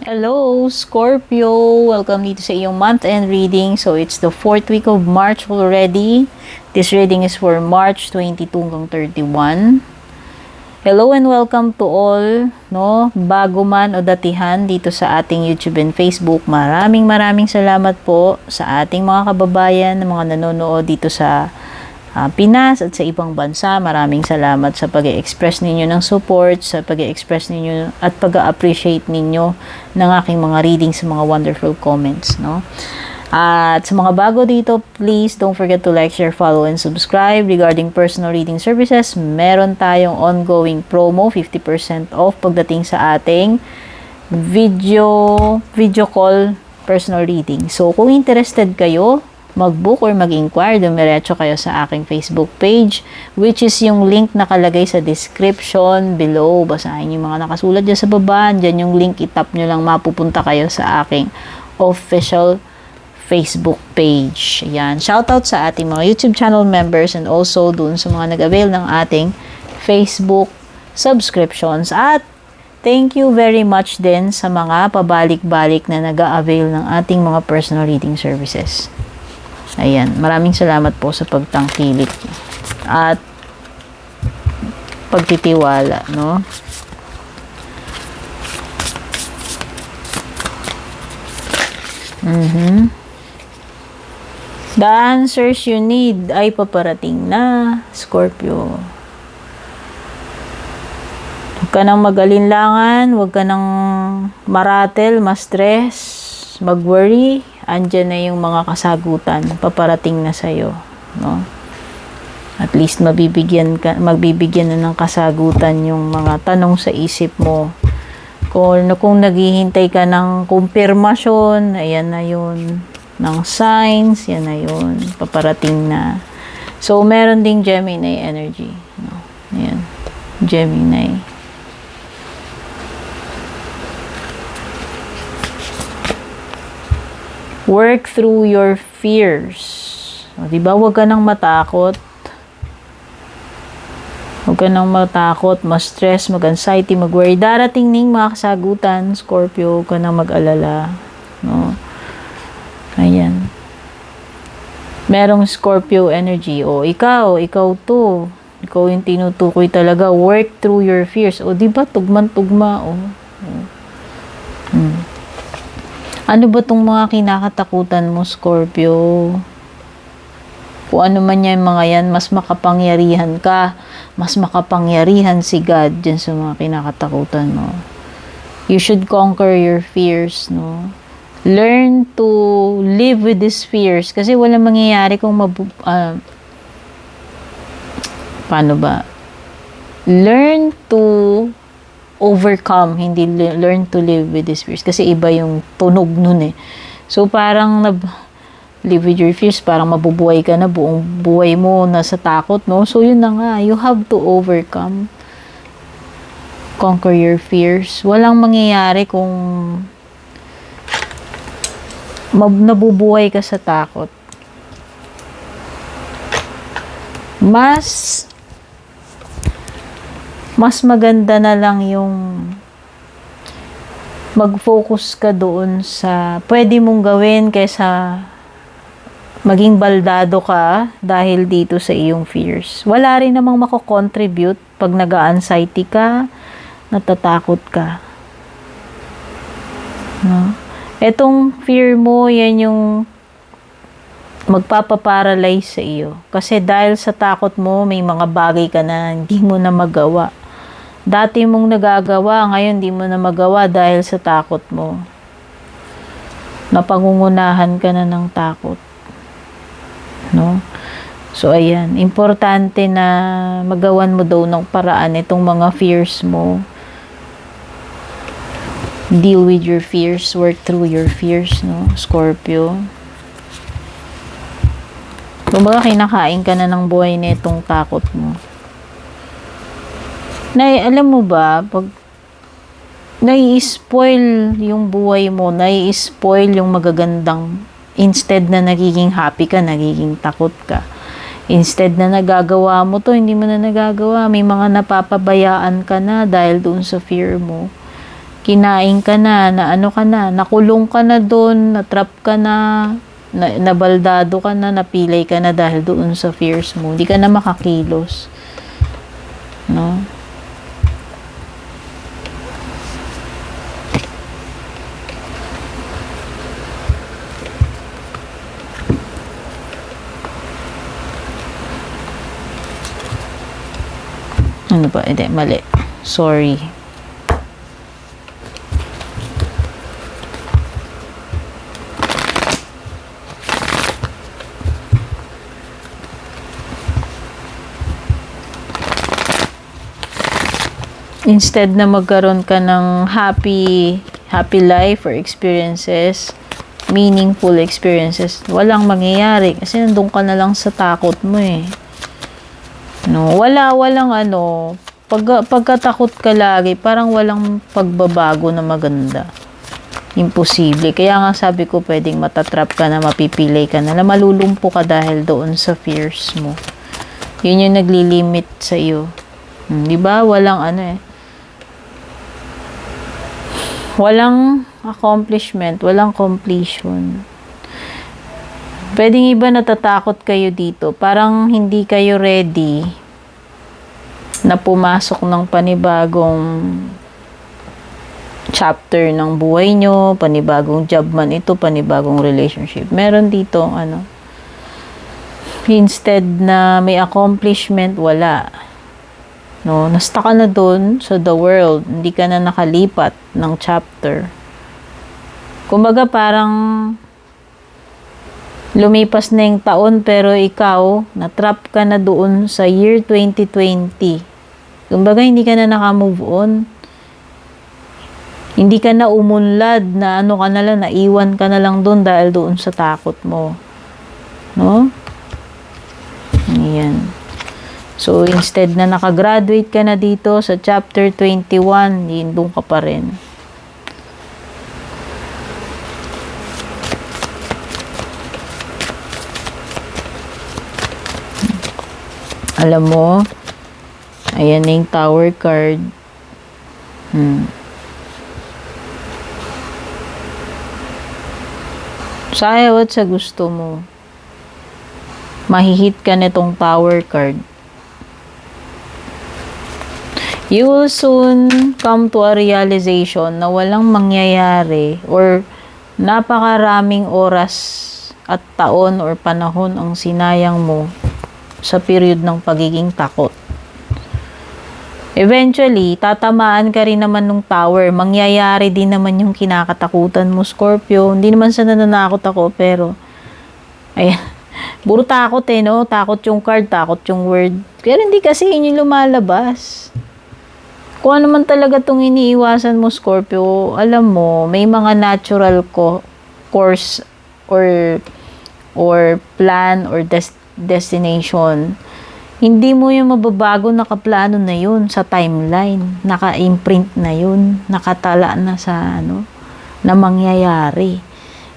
Hello, Scorpio! Welcome dito sa iyong month-end reading. So, it's the 4th week of March already. This reading is for March 22 hanggang 31. Hello and welcome to all, no? Bago man o datihan dito sa ating YouTube and Facebook. Maraming salamat po sa ating mga kababayan, mga nanonood dito sa Pinas at sa ibang bansa. Maraming salamat sa pag-express ninyo ng support, sa pag-express ninyo at pag-appreciate ninyo ng aking mga readings, sa mga wonderful comments, no? At sa mga bago dito, please don't forget to like, share, follow, and subscribe. Regarding personal reading services, meron tayong ongoing promo, 50% off pagdating sa ating video call personal reading. So, kung interested kayo, mag-book or mag-inquire, dumiretso kayo sa aking Facebook page, which is yung link nakalagay sa description below. Basahin yung mga nakasulat dyan sa baba. Dyan yung link, itap nyo lang, mapupunta kayo sa aking official Facebook page. Ayan. Shoutout sa ating mga YouTube channel members and also dun sa mga nag-avail ng ating Facebook subscriptions. At thank you very much din sa mga pabalik-balik na nag-avail ng ating mga personal reading services. Ayan, maraming salamat po sa pagtangkilik at pagtitiwala, no? The answers you need ay paparating na, Scorpio. Huwag ka nang mag-alinlangan, huwag ka nang maratel, ma-stress, mag-worry. Andyan na yung mga kasagutan, paparating na sa'yo, no? At least magbibigyan na ng kasagutan yung mga tanong sa isip mo. Kung naghihintay ka ng kumpirmasyon, ayan na yun. Ng signs, yan na yun. Paparating na. So, meron ding Gemini energy, no? Ayan, Gemini. Work through your fears. O, diba? Huwag ka nang matakot. Huwag ka nang matakot, ma-stress, mag-anxiety, mag-worry. Darating ning mga kasagutan, Scorpio. Huwag ka nang mag-alala. No? Ayan. Merong Scorpio energy. O, ikaw to. Ikaw yung tinutukoy talaga. Work through your fears. O, diba? Tugman-tugma. O. Ano ba tong mga kinakatakutan mo, Scorpio? Kung ano man yan, mga yan, mas makapangyarihan ka. Mas makapangyarihan si God dyan sa mga kinakatakutan mo. You should conquer your fears, no? Learn to live with these fears. Kasi walang mangyayari kung paano ba? Learn to overcome, hindi learn to live with these fears. Kasi iba yung tunog nun eh. So, parang live with your fears, parang mabubuhay ka na, buong buhay mo nasa takot, no? So, yun na nga. You have to overcome. Conquer your fears. Walang mangyayari kung nabubuhay ka sa takot. Mas maganda na lang yung mag-focus ka doon sa pwede mong gawin kaysa maging baldado ka dahil dito sa iyong fears. Wala rin namang mako-contribute pag nag-anxiety ka, natatakot ka. No? Etong fear mo, yan yung magpapaparalyze sa iyo. Kasi dahil sa takot mo, may mga bagay ka na hindi mo na magawa. Dati mong nagagawa, ngayon di mo na magawa dahil sa takot mo. Napangungunahan ka na ng takot. No? So, ayan. Importante na magawan mo daw ng paraan itong mga fears mo. Deal with your fears. Work through your fears, no? Scorpio. Kumbaga, kinakain ka na ng buhay na itong takot mo. Alam mo ba, pag nai-spoil yung buhay mo, nai-spoil yung magagandang, instead na nagiging happy ka, nagiging takot ka. Instead na nagagawa mo to, hindi mo na nagagawa. May mga napapabayaan ka na dahil doon sa fear mo. kinain ka na ano ka na, nakulong ka na doon, natrap ka na, nabaldado ka na, napilay ka na dahil doon sa fears mo. Hindi ka na makakilos. No? Ano ba? Hindi, mali. Sorry. Instead na magkaroon ka ng happy life or experiences, meaningful experiences, walang mangyayari kasi nandun ka na lang sa takot mo eh. No, walang ano, pagkatakot ka lagi, parang walang pagbabago na maganda. Imposible. Kaya nga sabi ko, pwedeng matatrap ka na, mapipilay ka na malulumpo ka dahil doon sa fears mo. Yun yung naglilimit sa iyo. Di ba? Walang ano eh. Walang accomplishment, walang completion. Pwedeng iba natatakot kayo dito. Parang hindi kayo ready na pumasok ng panibagong chapter ng buhay nyo, panibagong job man ito, panibagong relationship. Meron dito, ano, instead na may accomplishment, wala. No, nasta ka na doon sa the world. Hindi ka na nakalipat ng chapter. Kumbaga parang lumipas na yung taon pero ikaw, natrap ka na doon sa year 2020. Kumbaga, hindi ka na naka-move on. Hindi ka na umunlad na ano ka na lang, naiwan ka na lang doon dahil doon sa takot mo. No? Ayan. So, instead na nakagraduate ka na dito sa chapter 21, doon ka pa rin. Alam mo, ayan na yung tower card. Sa ayaw at sa gusto mo, mahihit ka nitong tower card. You will soon come to a realization na walang mangyayari or napakaraming oras at taon or panahon ang sinayang mo sa period ng pagiging takot. Eventually, tatamaan ka rin naman ng tower. Mangyayari din naman yung kinakatakutan mo, Scorpio. Hindi naman sa nananakot ako, pero ayan. Puro takot eh, no? Takot yung card, takot yung word. Pero hindi kasi yun yung lumalabas. Kung ano man talaga itong iniiwasan mo, Scorpio, alam mo, may mga natural course or plan or destination. Hindi mo yung mababago, nakaplano na yun sa timeline. Naka-imprint na yun. Nakatala na sa ano, na mangyayari.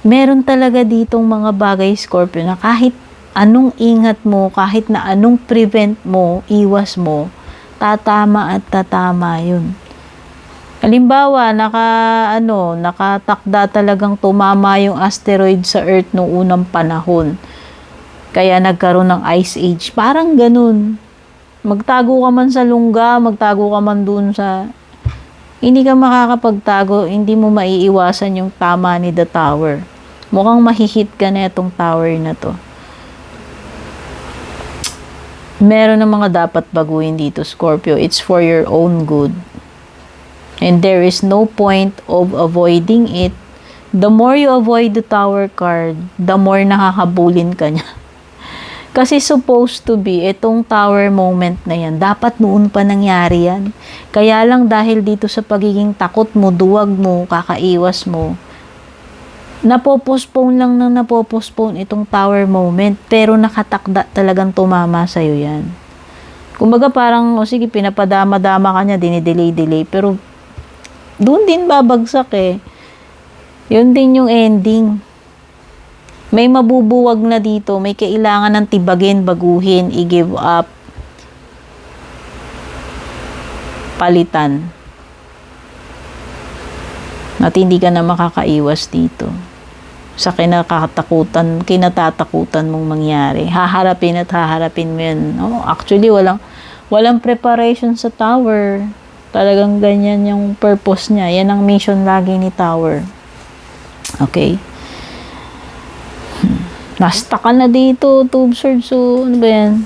Meron talaga ditong mga bagay, Scorpio, na kahit anong ingat mo, kahit na anong prevent mo, iwas mo, tatama at tatama yun. Halimbawa, nakatakda talagang tumama yung asteroid sa Earth noong unang panahon. Kaya nagkaroon ng Ice Age. Parang ganun. Magtago ka man sa lungga, magtago ka man dun sa... Hindi ka makakapagtago, hindi mo maiiwasan yung tama ni the tower. Mukhang mahihit ka na itong tower na to. Meron ng mga dapat baguhin dito, Scorpio. It's for your own good. And there is no point of avoiding it. The more you avoid the tower card, the more nakakabulin ka niya. Kasi supposed to be, itong tower moment na yan, dapat noon pa nangyari yan. Kaya lang dahil dito sa pagiging takot mo, duwag mo, kakaiwas mo, napopostpone lang ng napopostpone itong tower moment, pero nakatakda talagang tumama sa'yo yan. Kumbaga parang, sige, pinapadama-dama ka niya, dinidelay-delay, pero doon din babagsak eh. Yun din yung ending. May mabubuwag na dito, may kailangan ng tibagin, baguhin, i-give up, palitan. At hindi ka na makakaiwas dito sa kinatatakutan mong mangyari. Haharapin at haharapin mo yan. No? Actually, walang preparation sa tower. Talagang ganyan yung purpose niya. Yan ang mission lagi ni tower. Okay? Nasta ka na dito, Two of Swords. So, ano ba yan?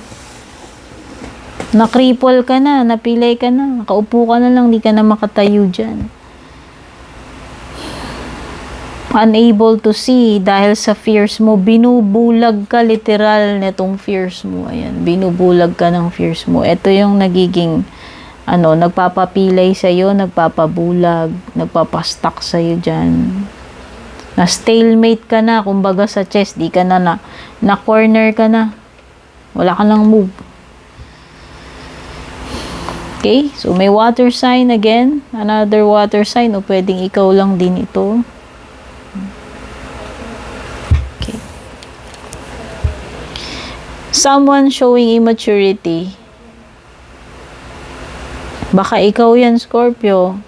Nakripol ka na, napilay ka na, nakaupo ka na lang, di ka na makatayo dyan. Unable to see dahil sa fears mo, binubulag ka literal netong fears mo. Ayan, binubulag ka ng fears mo. Ito yung nagiging, nagpapapilay sa'yo, nagpapabulag, nagpapastuck sa'yo dyan. Na stalemate ka na, kumbaga sa chess, di ka na corner ka na. Wala ka nang move. Okay, so may water sign again, another water sign, o pwedeng ikaw lang din ito. Okay. Someone showing immaturity. Baka ikaw yan, Scorpio.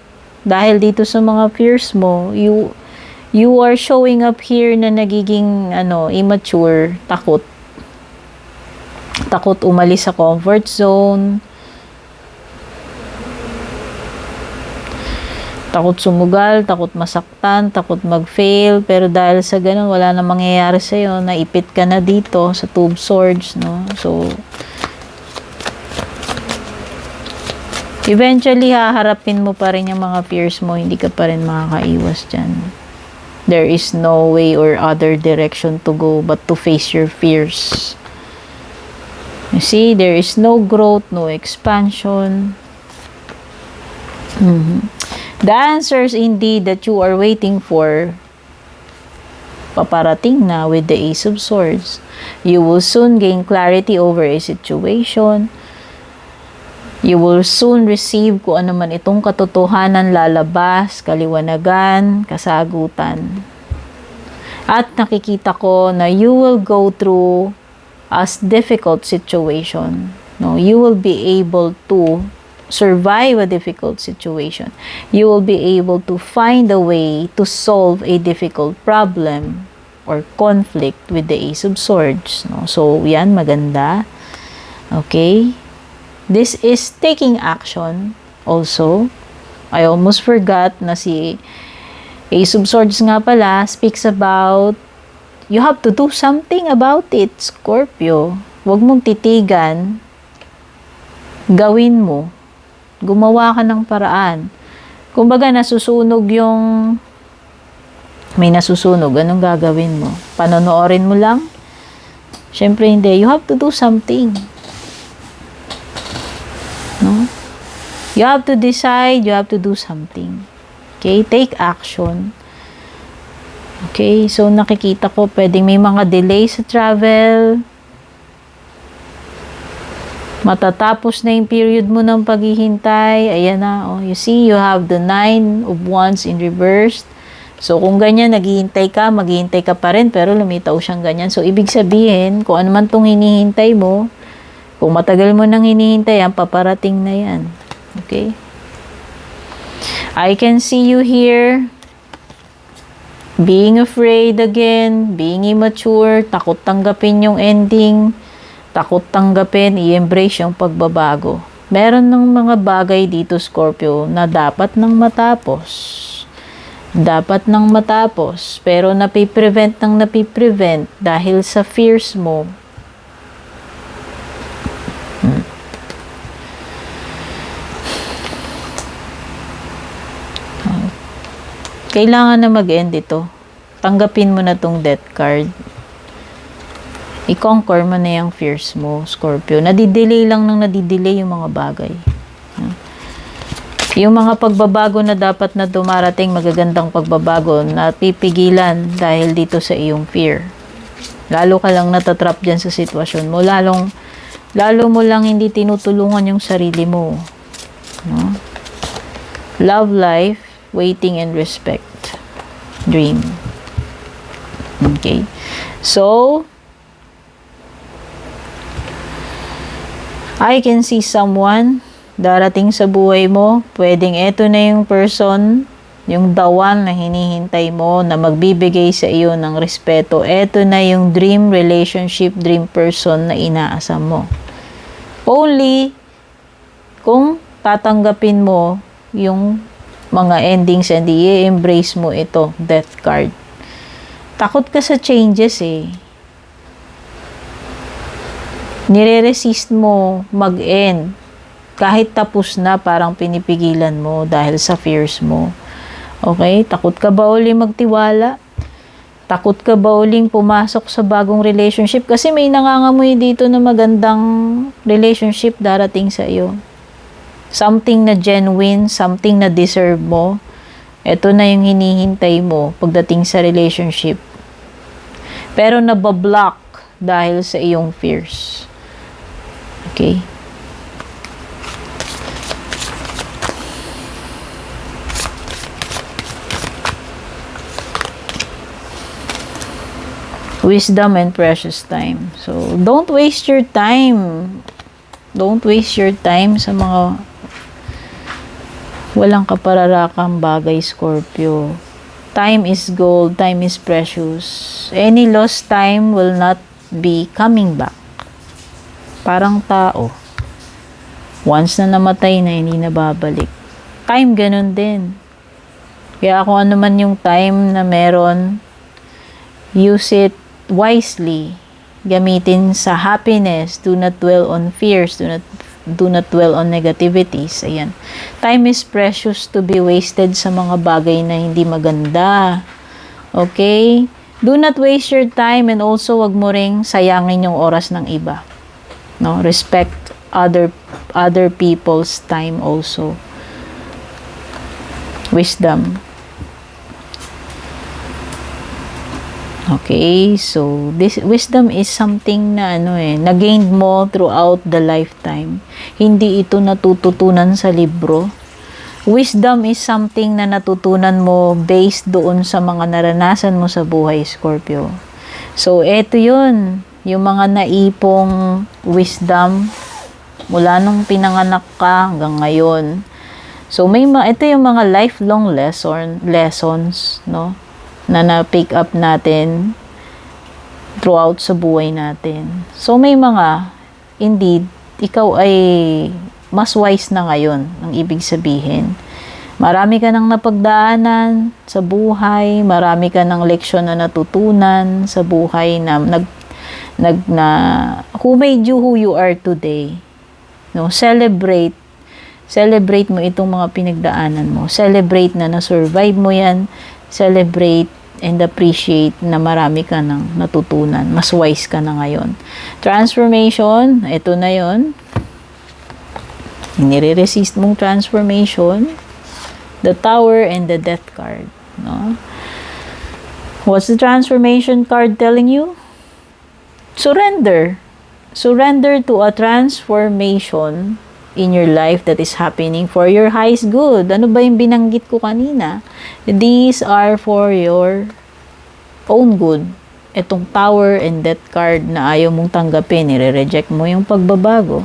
Dahil dito sa mga fears mo, you are showing up here na nagiging immature, takot. Takot umalis sa comfort zone. Takot sumugal, takot masaktan, takot mag-fail, pero dahil sa ganun, wala na mangyayari sa'yo, naipit ka na dito sa Two of Swords, no? So, eventually, haharapin mo pa rin yung mga fears mo, hindi ka pa rin makakaiwas dyan. There is no way or other direction to go but to face your fears. You see, there is no growth, no expansion. The answers indeed that you are waiting for, paparating na with the Ace of Swords. You will soon gain clarity over a situation. You will soon receive kung ano man itong katotohanan lalabas, kaliwanagan, kasagutan. At nakikita ko na you will go through a difficult situation. No, you will be able to survive a difficult situation. You will be able to find a way to solve a difficult problem or conflict with the Ace of Swords. No? So, yan, maganda. Okay? This is taking action also. I almost forgot na si Ace of Swords nga pala speaks about you have to do something about it, Scorpio. Huwag mong titigan. Gawin mo. Gumawa ka ng paraan. Kumbaga, may nasusunog, anong gagawin mo? Panonoorin mo lang? Siyempre hindi. You have to do something. No? You have to decide, you have to do something. Okay? Take action. Okay? So, nakikita ko, pwedeng may mga delay sa travel. Matatapos na yung period mo ng paghihintay. Ayan na. Oh, you see, you have the 9 of Wands in reversed. So, kung ganyan, maghihintay ka pa rin, pero lumitaw siyang ganyan. So, ibig sabihin, kung ano man itong hinihintay mo, kung matagal mo nang hinihintay, yan, paparating na yan. Okay? I can see you here being afraid again, being immature, takot tanggapin yung ending, takot tanggapin, i-embrace yung pagbabago. Meron ng mga bagay dito, Scorpio, na dapat nang matapos. Dapat nang matapos, pero napiprevent dahil sa fears mo. Kailangan na mag-end ito. Tanggapin mo na tong Death card. I-conquer mo na yung fears mo, Scorpio. Nadidelay lang yung mga bagay. Yung mga pagbabago na dapat na dumarating, magagandang pagbabago, napipigilan dahil dito sa iyong fear. Lalo ka lang natatrap dyan sa sitwasyon mo. Lalo mo lang hindi tinutulungan yung sarili mo. No? Love life, waiting and respect. Dream. Okay. So, I can see someone darating sa buhay mo. Pwedeng eto na yung person Yung the one na hinihintay mo na magbibigay sa iyo ng respeto. Ito na yung dream relationship, dream person na inaasam mo. Only kung tatanggapin mo yung mga endings and i-embrace mo ito, death card. Takot ka sa changes eh. Nire-resist mo mag-end. Kahit tapos na, parang pinipigilan mo dahil sa fears mo. Okay? Takot ka ba uli magtiwala? Takot ka ba uling pumasok sa bagong relationship? Kasi may nangangamoy dito na magandang relationship darating sa iyo. Something na genuine, something na deserve mo. Ito na yung hinihintay mo pagdating sa relationship. Pero nabablock dahil sa iyong fears. Okay? Wisdom and precious time. So, don't waste your time. Don't waste your time sa mga walang kapararakang bagay, Scorpio. Time is gold. Time is precious. Any lost time will not be coming back. Parang tao. Once na namatay na, hindi na babalik. Time, ganun din. Kaya kung ano man yung time na meron, use it wisely. Gamitin sa happiness. Do not dwell on fears. Do not dwell on negativities. Ayan. Time is precious to be wasted sa mga bagay na hindi maganda. Okay? Do not waste your time and also wag mo ring sayangin yung oras ng iba. No? Respect other people's time also. Wisdom. Okay, so this wisdom is something na na-gained mo throughout the lifetime. Hindi ito natututunan sa libro. Wisdom is something na natutunan mo based doon sa mga naranasan mo sa buhay, Scorpio. So, eto yun. Yung mga naipong wisdom mula nung pinanganak ka hanggang ngayon. So, ito yung mga lifelong lessons, no? Na na-pick up natin throughout sa buhay natin. So, may mga, indeed, ikaw ay mas wise na ngayon, ang ibig sabihin. Marami ka nang napagdaanan sa buhay, marami ka nang leksyon na natutunan sa buhay na who made you who you are today. No, celebrate mo itong mga pinagdaanan mo. Celebrate na na-survive mo yan. Celebrate and appreciate na marami ka nang natutunan. Mas wise ka na ngayon. Transformation, ito na yon. Nire-resist mong transformation. The Tower and the Death card. No? What's the transformation card telling you? Surrender. Surrender to a transformation in your life that is happening for your highest good. Ano ba yung binanggit ko kanina? These are for your own good. Itong Tower and Death card na ayaw mong tanggapin, nire-reject mo yung pagbabago.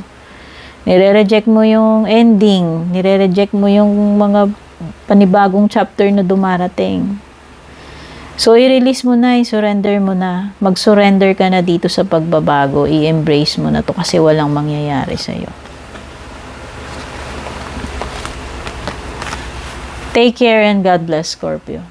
Nire-reject mo yung ending. Nire-reject mo yung mga panibagong chapter na dumarating. So, i-release mo na, i-surrender mo na. Mag-surrender ka na dito sa pagbabago. I-embrace mo na to kasi walang mangyayari sa'yo. Take care and God bless, Scorpio.